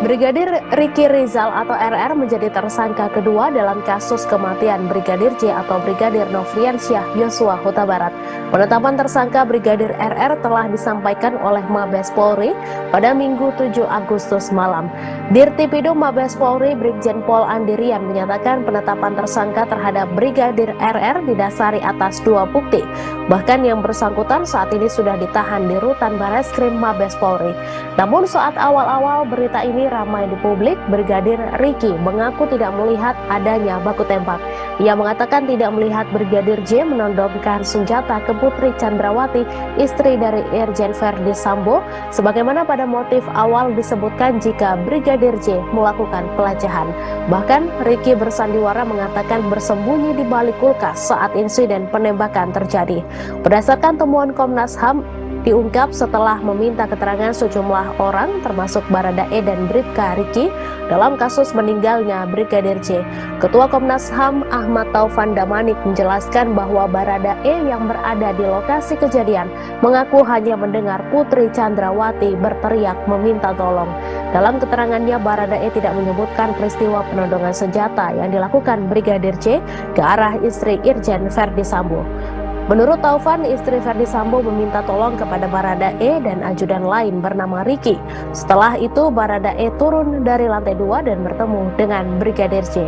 Brigadir Riki Rizal atau RR menjadi tersangka kedua dalam kasus kematian Brigadir J atau Brigadir Nofriansyah Yosua Huta Barat. Penetapan tersangka Brigadir RR telah disampaikan oleh Mabes Polri pada Minggu 7 Agustus malam. Dirtipidum Mabes Polri Brigjen Pol Andirian menyatakan penetapan tersangka terhadap Brigadir RR didasari atas dua bukti. Bahkan yang bersangkutan saat ini sudah ditahan di Rutan Bareskrim Mabes Polri. Namun saat awal-awal berita ini ramai di publik, Brigadir Riki mengaku tidak melihat adanya baku tembak. Ia mengatakan tidak melihat Brigadir J menodongkan senjata ke Putri Chandrawati, istri dari Irjen Verdi Sambo, sebagaimana pada motif awal disebutkan jika Brigadir J melakukan pelecehan. Bahkan Riki bersandiwara mengatakan bersembunyi di balik kulkas saat insiden penembakan terjadi. Berdasarkan temuan Komnas HAM, diungkap setelah meminta keterangan sejumlah orang termasuk Baradae dan Bribka Riki dalam kasus meninggalnya Brigadir J. Ketua Komnas HAM Ahmad Taufan Damanik menjelaskan bahwa Baradae yang berada di lokasi kejadian mengaku hanya mendengar Putri Chandrawati berteriak meminta tolong. Dalam keterangannya, Baradae tidak menyebutkan peristiwa penodongan senjata yang dilakukan Brigadir J ke arah istri Irjen Verdi Sambo. Menurut Taufan, istri Verdi Sambo meminta tolong kepada Baradae dan ajudan lain bernama Riki. Setelah itu, Baradae turun dari lantai 2 dan bertemu dengan Brigadir J.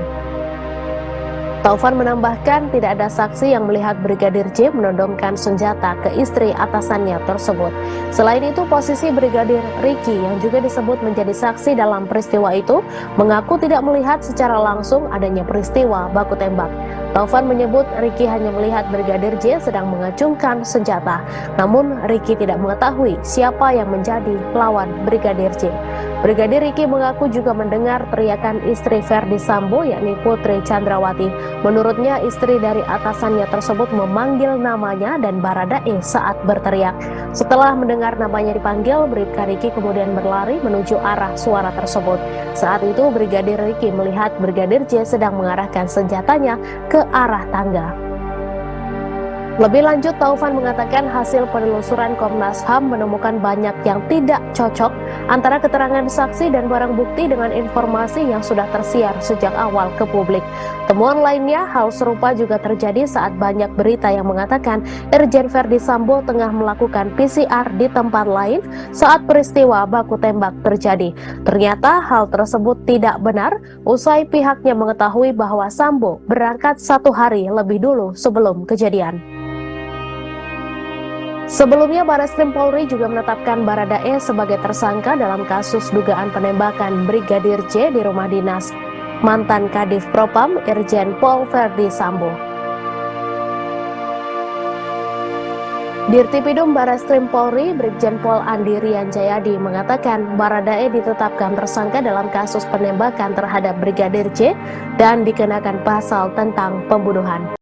Taufan menambahkan tidak ada saksi yang melihat Brigadir J menodongkan senjata ke istri atasannya tersebut. Selain itu, posisi Brigadir Riki yang juga disebut menjadi saksi dalam peristiwa itu mengaku tidak melihat secara langsung adanya peristiwa baku tembak. Taufan menyebut Riki hanya melihat Brigadir J sedang mengacungkan senjata. Namun Riki tidak mengetahui siapa yang menjadi lawan Brigadir J. Brigadir Riki mengaku juga mendengar teriakan istri Verdi Sambo yakni Putri Chandrawati. Menurutnya istri dari atasannya tersebut memanggil namanya dan Baradae saat berteriak. Setelah mendengar namanya dipanggil, Bribka Riki kemudian berlari menuju arah suara tersebut. Saat itu Brigadir Riki melihat Brigadir J sedang mengarahkan senjatanya ke arah tangga. Lebih lanjut, Taufan mengatakan hasil penelusuran Komnas HAM menemukan banyak yang tidak cocok antara keterangan saksi dan barang bukti dengan informasi yang sudah tersiar sejak awal ke publik. Temuan lainnya, hal serupa juga terjadi saat banyak berita yang mengatakan Irjen Verdi Sambo tengah melakukan PCR di tempat lain saat peristiwa baku tembak terjadi. Ternyata hal tersebut tidak benar usai pihaknya mengetahui bahwa Sambo berangkat 1 hari lebih dulu sebelum kejadian. Sebelumnya, Bareskrim Polri juga menetapkan Baradae sebagai tersangka dalam kasus dugaan penembakan Brigadir J di rumah dinas mantan Kadif Propam Irjen Pol Verdi Sambo. Dirtipidum Bareskrim Polri Brigjen Pol Andirian Jayadi mengatakan Baradae ditetapkan tersangka dalam kasus penembakan terhadap Brigadir J dan dikenakan pasal tentang pembunuhan.